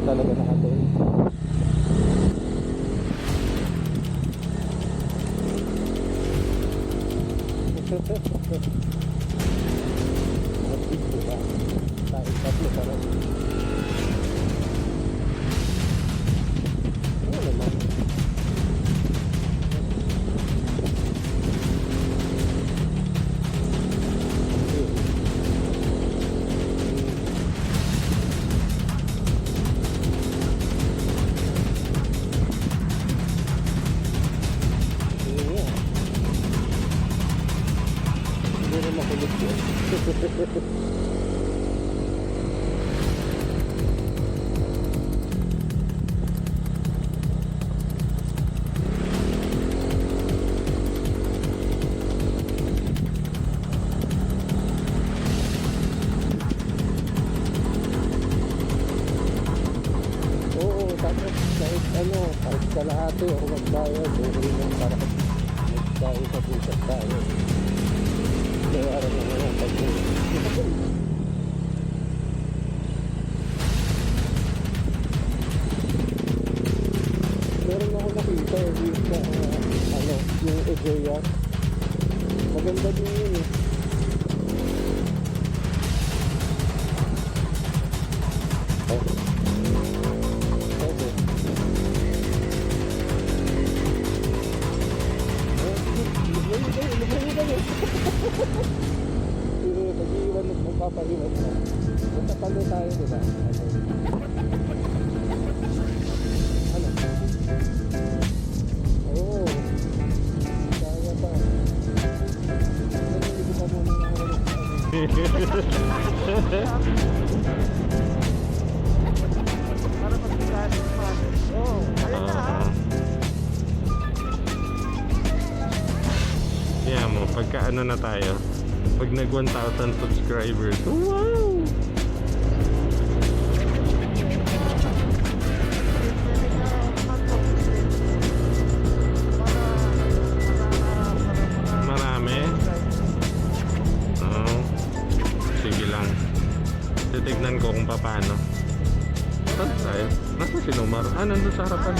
talaga nakatin. Mabig diba? Tayo tatlo pa rin. Ano naman? Makulit yun. Oo, tapos kahit kahit kalahati o magbayad, okay lang para magbayad sa pusat tayo. Kaya araw na nga pag-uwi. Meron ako nakita yung yung Egea. Maganda din yun eh. Pag-iwan mo, magpapaiwan na. Basta palo tayo, diba? Ano? Oo. Kaya pa. Hindi ko pa muna nakawalok. Para pag-iwanin pa. Oo. Ayun na ha. Yeah mo, pagka ano na tayo, pag nag 1,000 subscribers, wow! Marami? Oo. Sige lang. Titignan ko kung paano. Saan tayo? Nasa si Nomar? Ah, nandun sa harapan.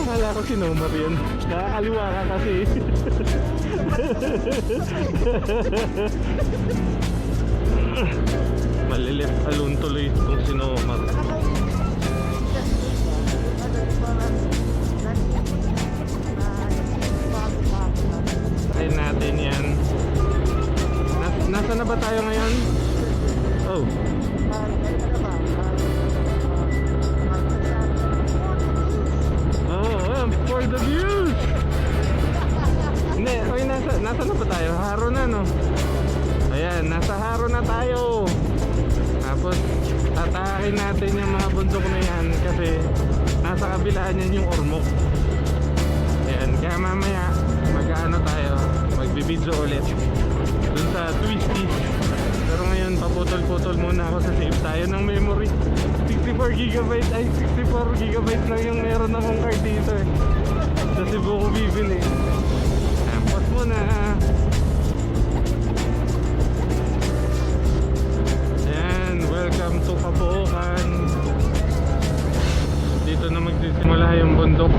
Akala ko si Nomar yan. Nakakaliwa ka kasi. Malilip alun tuloy itong si Nomar. Ay natin yan. Nasa na ba tayo ngayon? Oh. For the views! Hindi, oy, nasa na ba tayo? Haro na, no? Ayan, nasa Haro na tayo. Tapos, tatakin natin yung mga bundok na yan kasi nasa kabilaan yan yung Ormoc. Ayan, kaya mamaya mag-ano tayo, magbibidyo ulit dun sa Twisties. Pero ngayon, paputol-putol muna ako sa save tayo ng memory. 64GB, ay 64GB lang yung meron akong card dito eh. Sa Cebu ko bibili. Ayan, pause muna. Ayan, welcome to Kabookan. Dito na magsisimula yung bundok.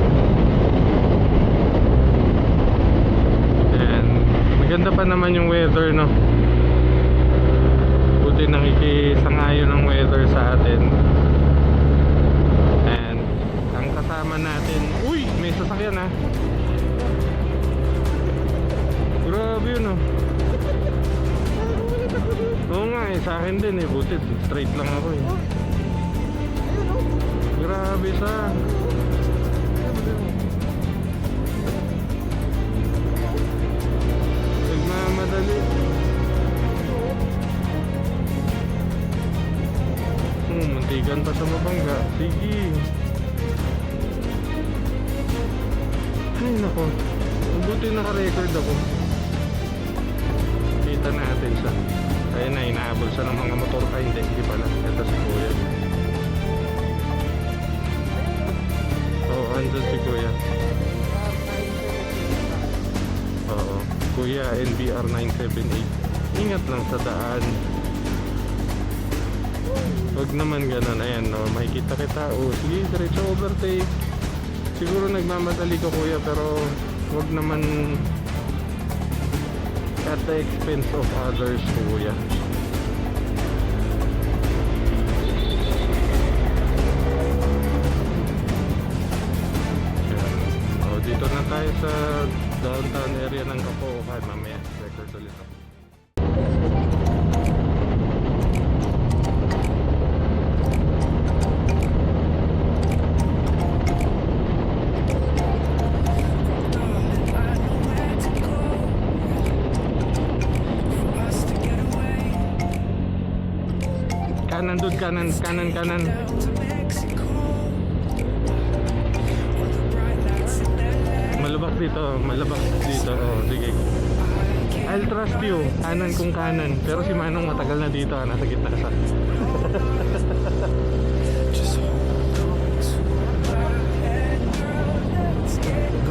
Ayan, maganda pa naman yung weather, no? Buti nakikisangayon ng weather sa atin. And ang kasama natin, uy, may sasakyan ha. Grabe yun oh. Oo nga eh, sa akin din eh, buti straight lang ako eh. Grabe sa nagmamadali. Mantigan pa sa mabangga. Sige. Ay nako, mabuti naka-record ako. Kita natin siya. Ayun na, inaabol siya ng mga motor. Ay hindi pala. Ito si Kuya. Oo, andun si Kuya. Oo, Kuya NBR 978. Ingat lang sa daan. Wag naman ganun. Ayan, no, makikita kita. O, sige, diretso overtake. Siguro nagmamadali ko kuya, pero wag naman at the expense of others kuya. Ayan. O, dito na tayo sa downtown area ng Kapookan. Mamaya, record ulit ako. Kanan doon, kanan. Malabak dito. Oh, sige. I'll trust you. Kanan kung kanan. Pero si Manong matagal na dito, nasa gitna siya.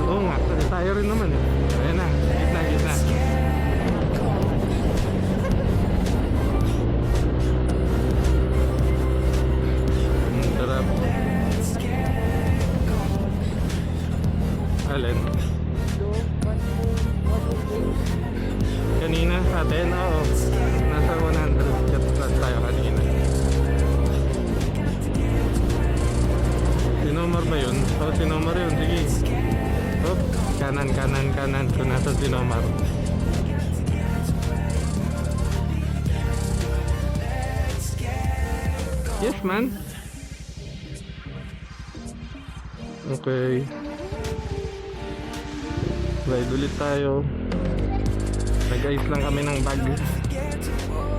Oo nga, tayo rin naman. Ayan na, gitna. Sarap. Alin? Kanina sa atin, oo. Nasa 100 plus tayo kanina. Sinomar ba yun? Oo, sinomar yun. Sige. Oh, kanan. Kung nasa sinomar. Yes, man. Okay. Ride ulit tayo. Nag-ice lang kami ng bag.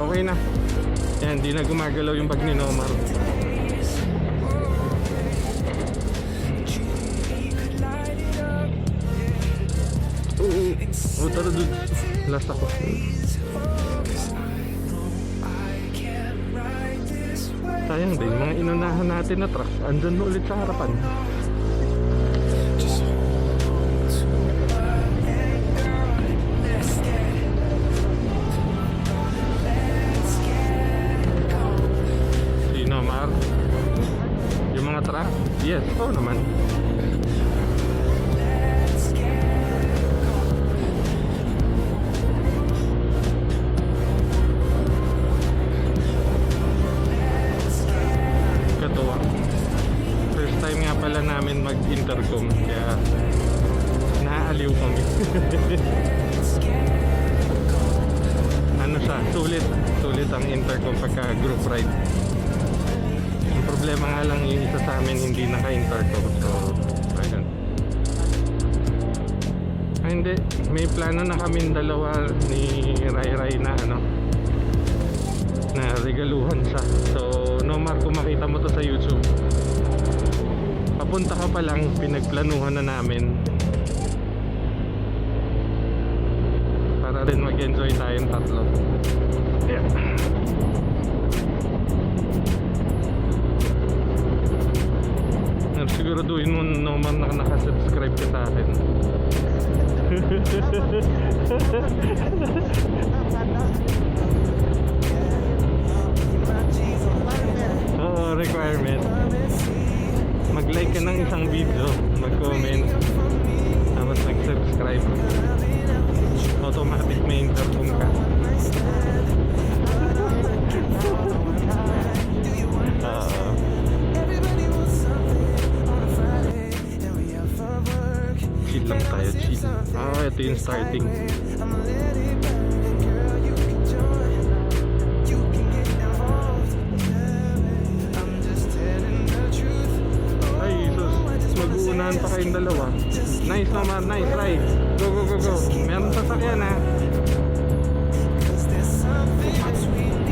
Okay na. Yan, di na gumagalaw yung bag ni Nomar. Oo, tara dude. Last ako. Sayang din, mga inunahan natin na truck andun na ulit sa harapan. Sino, Mar? Yung mga truck? Yes, oo naman. First time nga pala namin mag-intercom, kaya naaaliw kami. Ano siya, sulit ang intercom pagka group ride. Ang problema nga lang yung isa sa amin hindi naka-intercom, so ayun. Ay hindi, may plano na kami dalawa ni Rai na na regaluhan siya. So Nomar, kung makita mo to sa YouTube, papunta ka pa lang, pinagplanuhan na namin para rin mag-enjoy tayong tatlo. Yeah. Siguraduhin mo, Nomar, na nakasubscribe ka sa akin. Oo, requirement. Mag-like ka ng isang video, mag-comment, tapos mag-subscribe. Automatic may intercom ka. Chill lang tayo, chill. Ito yung starting. Mag-uunahan pa kayong dalawa. Nice naman, nice, try. Go. Meron sasakyan ha.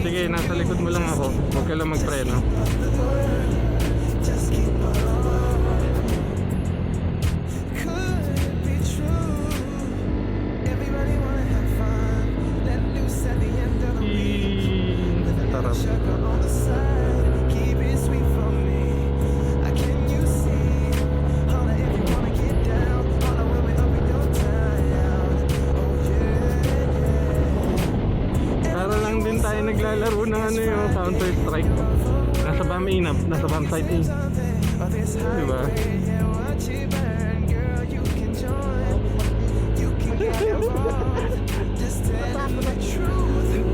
Sige, nasa likod mo lang ako. Huwag ka lang magpreno. Tarap. Tayo naglalaro ng Counter Strike. mainam? Nasa campsite eh. Diba?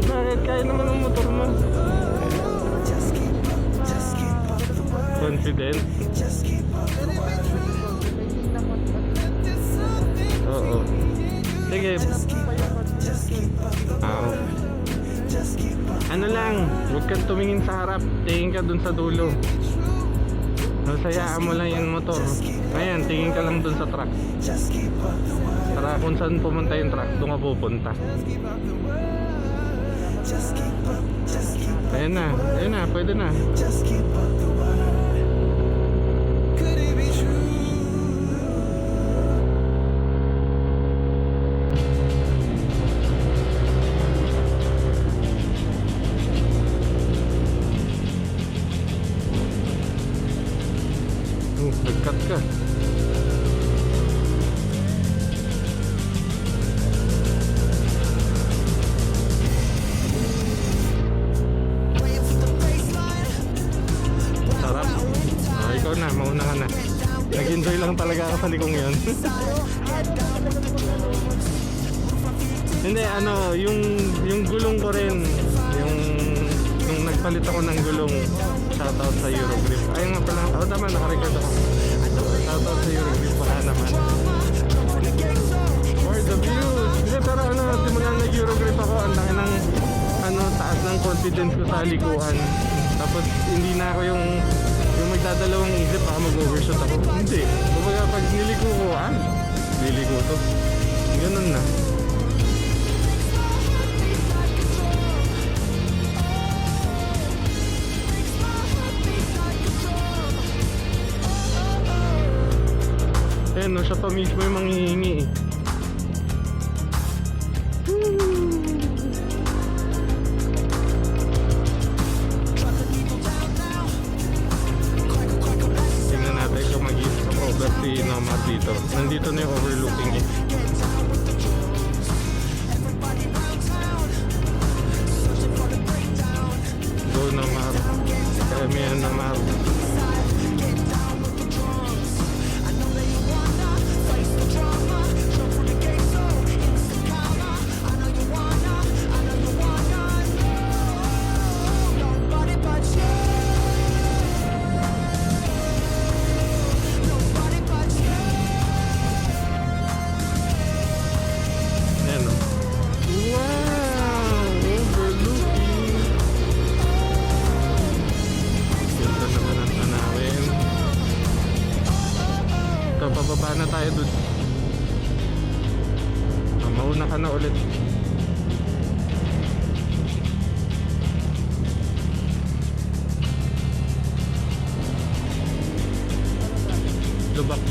Bakit? Kaya naman ang motor mo. Confident? Oo. Sige. Ano lang, huwag kang tumingin sa harap. Tingin ka dun sa dulo. Nasayaan mo lang yung motor. Ayan, tingin ka lang dun sa truck. Para kung saan pumunta yung truck, doon ka pupunta. Ayan na, pwede na. Nag-cut ka. Sarap. Ikaw na, mauna ka na. Nag-enjoy lang talaga ako sa likong yun. Hindi, yung gulong ko rin, yung nagpalit ako ng gulong, shoutout sa Eurogrip. Ayun nga pala, tama, nakarecord ako. Shoutout sa Eurogrip, baka naman. For the views. Hindi, pero simula nag-Eurogrip ako, ang laki ng, taas ng confidence ko sa likuan. Tapos, hindi na ako yung magdadalawang isip, baka mag-overshot ako. Hindi. Kumbaga, pag niliko ko, niliko to. Ganun na. Ayan, siya pa mismo yung manghihingi eh. Tingnan natin kung mag-over si Nomad dito. Nandito na yung overlooking eh. Go Nomad. Kaya may Nomad. Pababa na tayo dun. Mauna ka na ulit. Lubak.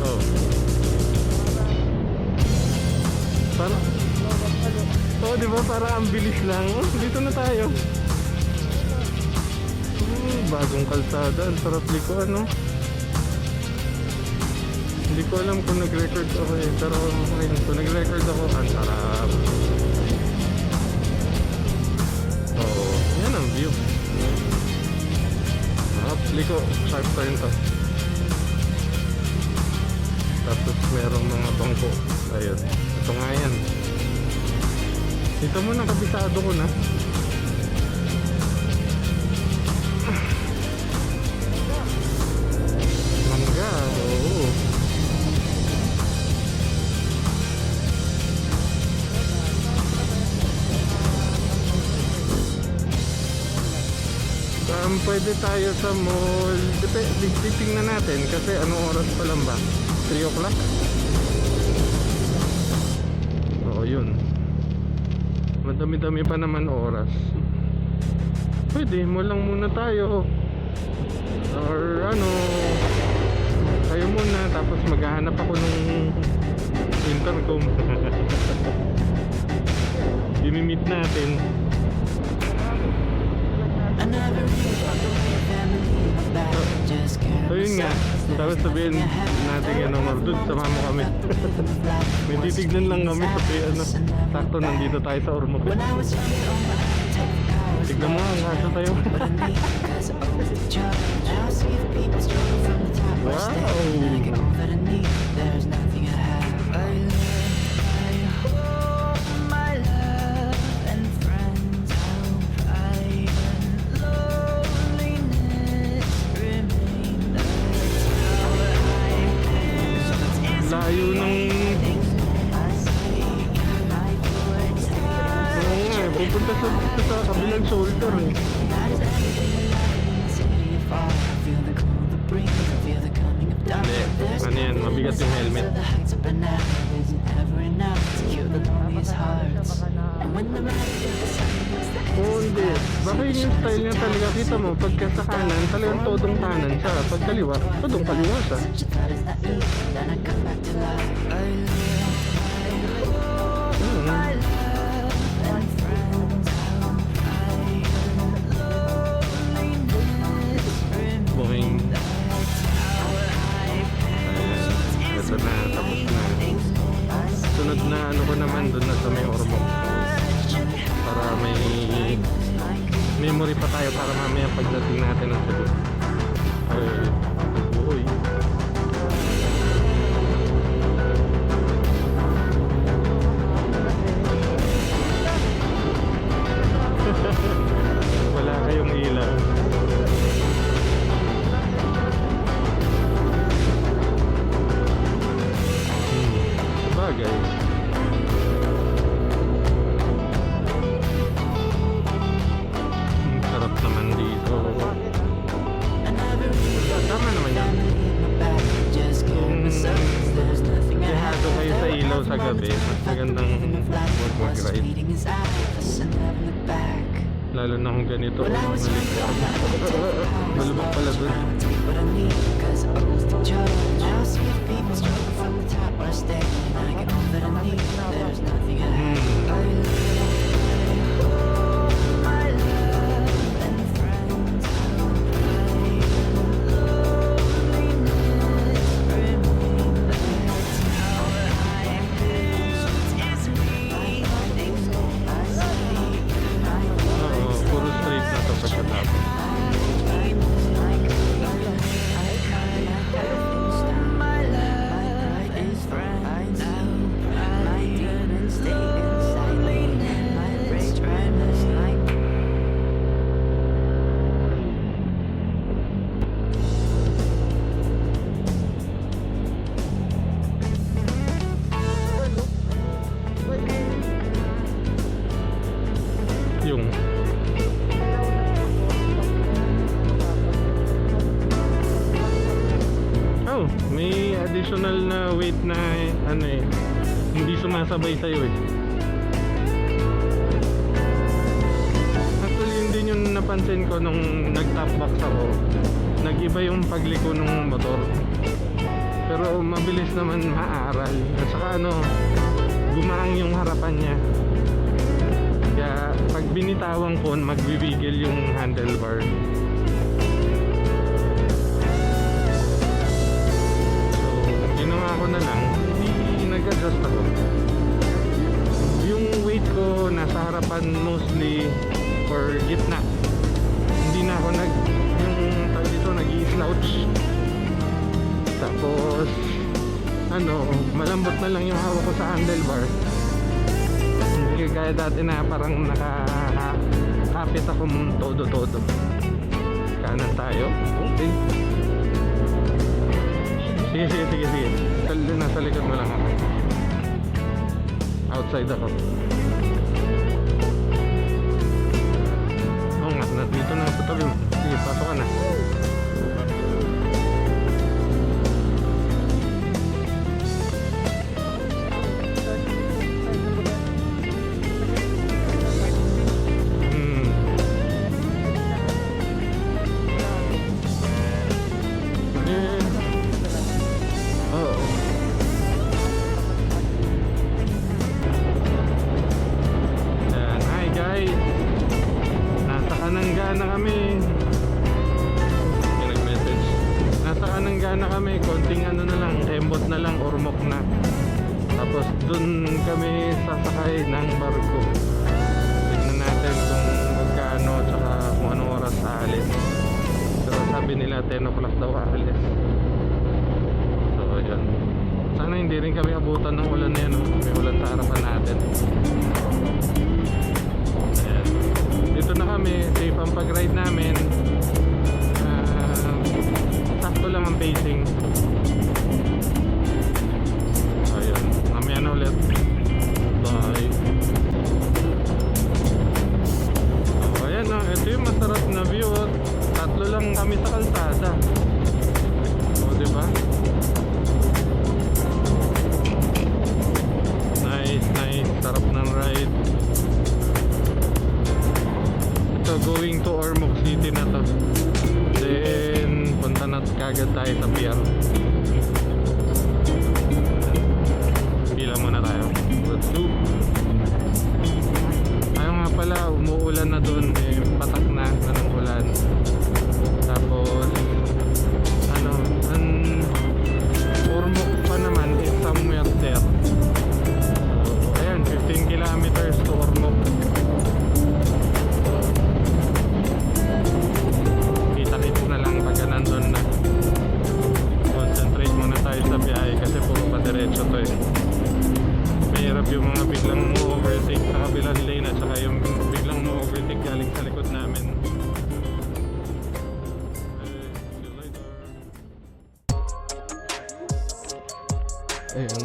Oh. Di ba para ang bilis lang. Dito na tayo. Bagong kalsada, ang sarap likuan, no? Hindi ko alam kung nag-record ako eh, pero ayun, kung nag-record ako, ang sarap. Oo, yan ang view. Liko, sharp turn to. Tapos merong mga bangko. Ayun, ito nga yan. Ito mo na, kabisado ko na. Oo. Pwede tayo sa mall. Titingnan natin kasi anong oras pa lang ba? 3 o'clock? Oo, yun. Madami-dami pa naman oras. Pwede, mall lang muna tayo. Or tayo muna, tapos maghahanap ako ng intercom. Imimit natin. So yun nga, tapos sabihin natin Mardud, sama mo kami. May titignan lang kami kasi sakto nandito tayo sa Ormoc. Tignan mo, nasa tayo. Layo ng... Oo nga, pupunta sa kabilang shoulder eh. Hindi, ano yan, mabigat yung helmet. Oo, hindi. Baka yun yung style niya talaga. Kita mo, pagka sa kanan, talagang todong kanan siya. Pag kaliwa, todong kaliwa siya. Boing. Ayan, ito na, tapos na. Sunod na ano ko naman, doon na sa may Ormoc. Para may memory pa tayo para mamaya pagdating natin ng Cebu. Ay, uy. Wala kayong ilaw. Bagay. Sarap naman dito. Tama naman yan. Dehado kayo sa ilaw sa gabi, mas magandang mag-ride. Lalo na kung ganito. Malubak pala dun. Oo, puro straight na to pagkatapos. Yung oh, may additional na weight na ano eh, hindi sumasabay sa'yo eh. Actually yun din yung napansin ko nung nag-top box ako. Nag-iba yung pagliko ng motor. Pero mabilis naman maaral. At saka ano, gumaang yung harapan niya. Kaya pag binitawan ko, magbibigil yung handlebar. So, ginawa ko na lang, nag-adjust ako. Yung weight ko nasa harapan mostly or gitna. Hindi na ako nag-i-slouch. Tapos, ano, malambot na lang yung hawak ko sa handlebar. Hindi kaya dati na parang nakakapit ako todo-todo. Kanan tayo. Okay. Sige. Nasa likod mo lang ako. Outside ako. Oo nga, dito na sa tabi mo. Sige, pasok ka na. Na kami. May nag-message. Nasa Anangga na kami, konting ano na lang, Kembot na lang, Ormoc na. Tapos dun kami sasakay ng barko. Tignan natin kung magkano ano, tsaka kung anong oras aalis. Pero sabi nila 10 o'clock daw aalis. So yun, sana hindi rin kami abutan ng ulan na yan, oh. May ulan sa harapan natin. Ayan. Dito na kami, safe ang pag-ride namin. Sakto lang ang pacing. Ayun, mamaya na ulit. Bye. So ayan, oh, ito yung masarap na view, oh. Tatlo lang kami sa kalsada. O diba? Nice, nice. Sarap ng ride. Ito, going to Ormoc City na to. Then punta na kagad tayo sa pier. Pila muna tayo. Let's go. Ayaw nga pala, umuulan na doon, eh, patak na ng ulan. Tapos ano, ang Ormoc pa naman is somewhere there. So ayan, 15 kilometers to Ormoc. Kita-kits na lang pagka nandun na. Concentrate muna tayo sa biyahe kasi puro pa diretso to, eh. Mahirap yung mga biglang mo-overtake sa kabilang lane at saka yung biglang mo-overtake galing sa likod namin. See you later. Ayan.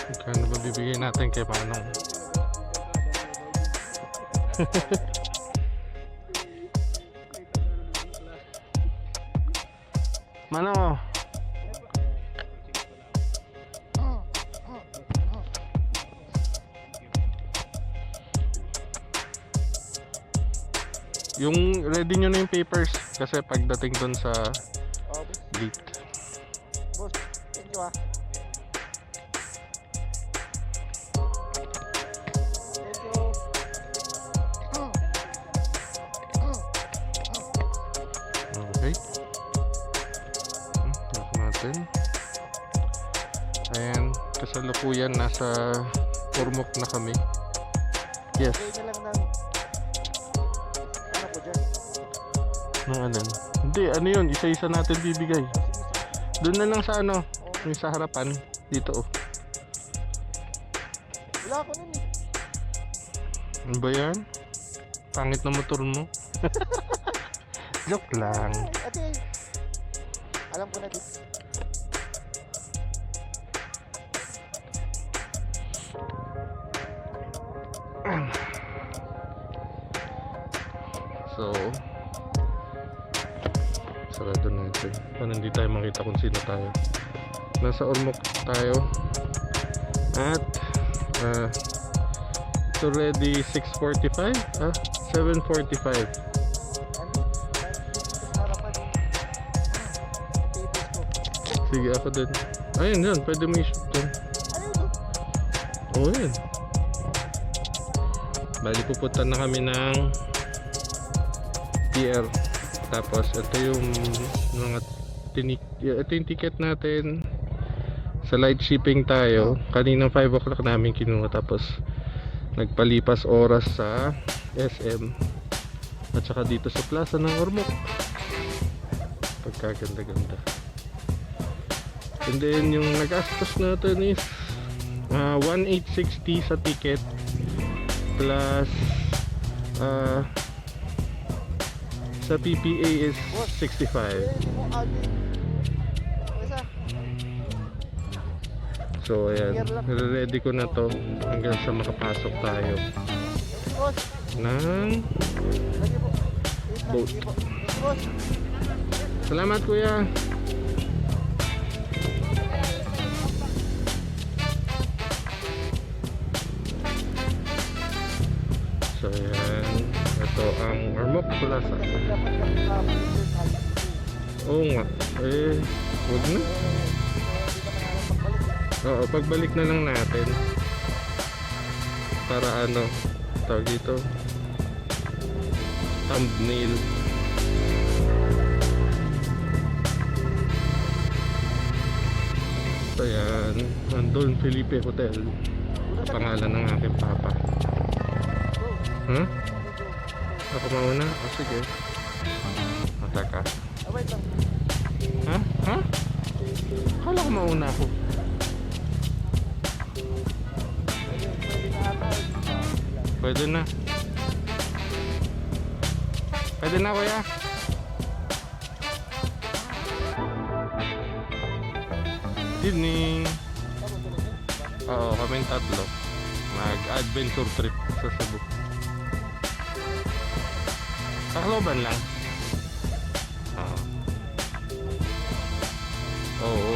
Magkano ba bibigay natin kay Manong? Manong, yung ready nyo na yung papers kasi pagdating dun sa gate. Boss, thank you ah. Thank you. Okay. Lock natin. Ayan, kasalukuyan nasa Ormoc na kami. Yes. Bigay na lang ng ano ko dyan. Nung alin? Hindi, ano yun? Isa-isa natin bibigay. Doon na lang sa ano, yung sa harapan. Dito, oh. Wala ako nun eh. Ano ba yan? Pangit na motor mo. Joke lang. Ate, alam ko na dito. So, sarado natin. Paano hindi tayo makita kung sino tayo. Nasa Ormoc tayo. At it's already 6:45. 7:45. Sa harapan yung papers ko. Sige, ako din. Ayun yun, pwede mo i-shoot dun. Ano yun? Oo, yun. Bali, pupunta na kami ng pier. Tapos, ito yung mga ito yung ticket natin. Sa light shipping tayo. Kaninang 5 o'clock namin kinuha. Tapos, nagpalipas oras sa SM. At saka dito sa plaza ng Ormoc. Pagkaganda-ganda. And then, yung nagastos natin is 1,860 sa ticket plus sa PPA is 65. Isa. So ayan, ready ko na to hanggang sa makapasok tayo Boss, ng lagi po. boat. Sige po. Boss. Salamat kuya. So ayan, ito ang Ormoc Plaza. Oo nga, huwag na. Oo, pagbalik na lang natin. Para ano, tawag dito, thumbnail. So yan, ang Don Felipe Hotel. Pangalan ng aking papa. Go. Hmm? Go. Ako mauna? O sige. O teka. Ah, wait lang. Ha? Ha? Kala ko mauna ako. Ayun, pwede na ata. Pwede na. Pwede na kuya. Evening. Oo, kaming tatlo. Mag-adventure trip sa Cebu. Tacloban lang. Oo. Oo.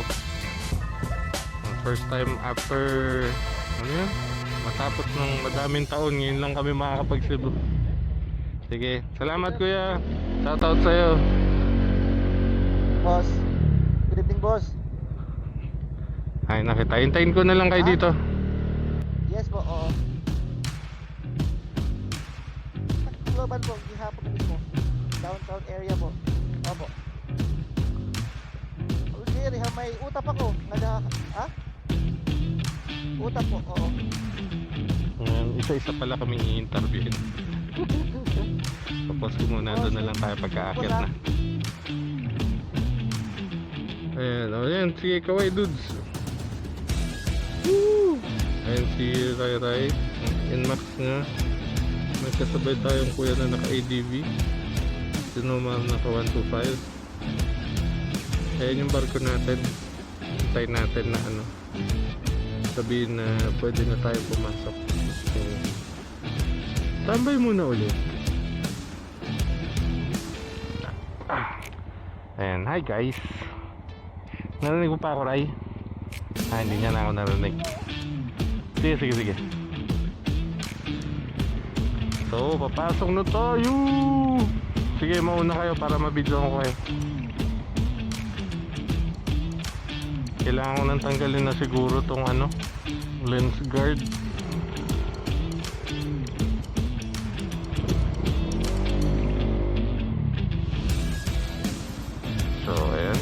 First time after ano yun? Matapos ng madaming taon, ngayon lang kami makakapag-Cebu. Sige, salamat kuya. Shoutout sa'yo. Boss. Good evening, boss. Ay, nakita. Hintayin ko na lang kayo Ah? dito. Yes po, oo. Global po, gihapon mismo. Downtown area po. Opo. Okay, may utap ako. Ha? Utap po, oo. Isa-isa pala kami i-interviewin. Tapos ko muna, doon na lang tayo pagka-akit na. Ayan, o yan. Sige, kaway dudes. Woo! Ayan si Rai Rai. Inmax nga. May kasabay tayong kuya na naka-ADV. Si Normal naka 125. Ayan yung barko natin. Hintay natin na ano, sabihin na pwede na tayo pumasok. So, tambay muna ulit. Ayan, hi guys. Narinig mo pa ako, Rai? Hindi niya na ako narinig. Sige. So, papasok na tayo. Sige, mauna kayo para mabidyo ko kayo. Kailangan ko nang tanggalin na siguro tong ano, lens guard. So, ayan.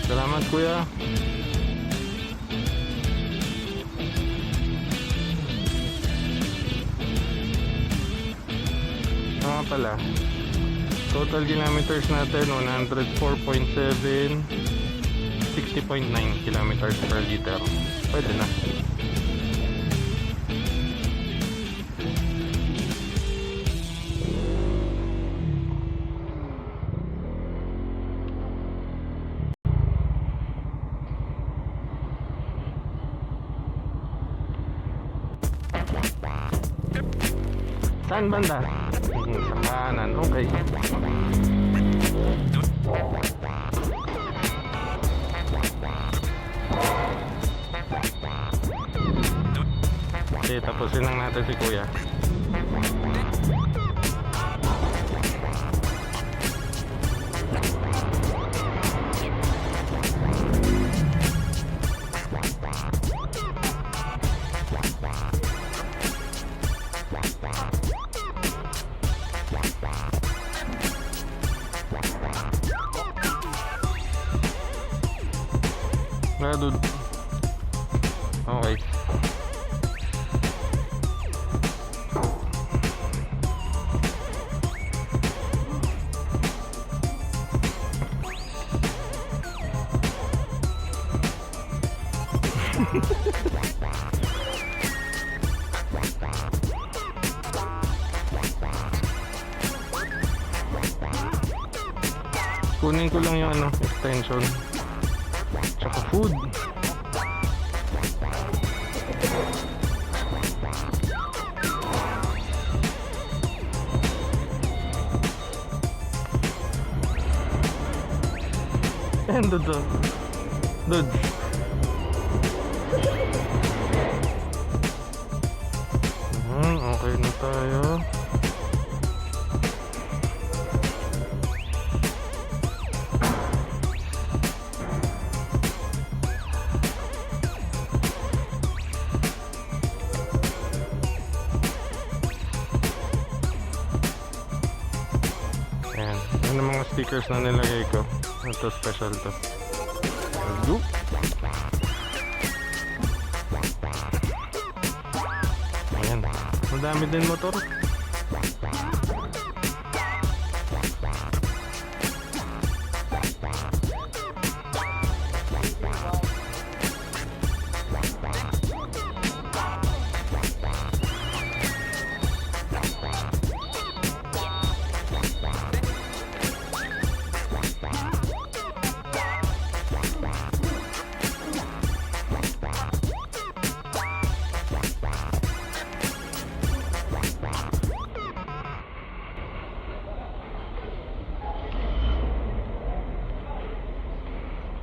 Salamat kuya. Nga pala, total kilometers natin 104.7, 60.9 kilometers per liter. Pwede na. Saan banda? Sa kanan, okay. Okay, tapusin lang natin si kuya. Dude. Okay. Kunin ko lang yung ano, extension. Tsaka food. Ayan, dude. Dude. Okay na tayo. stickers na nilagay ko. Ito special to. Let's go. Ayan. Madami din motor.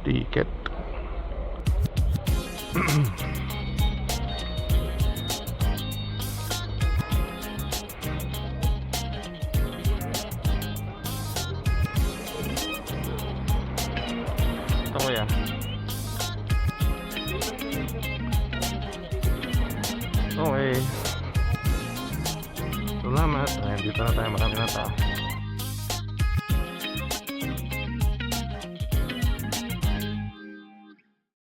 Ticket. Ito kuya. Okay. Salamat. Ayan, dito na tayo, marami na tao.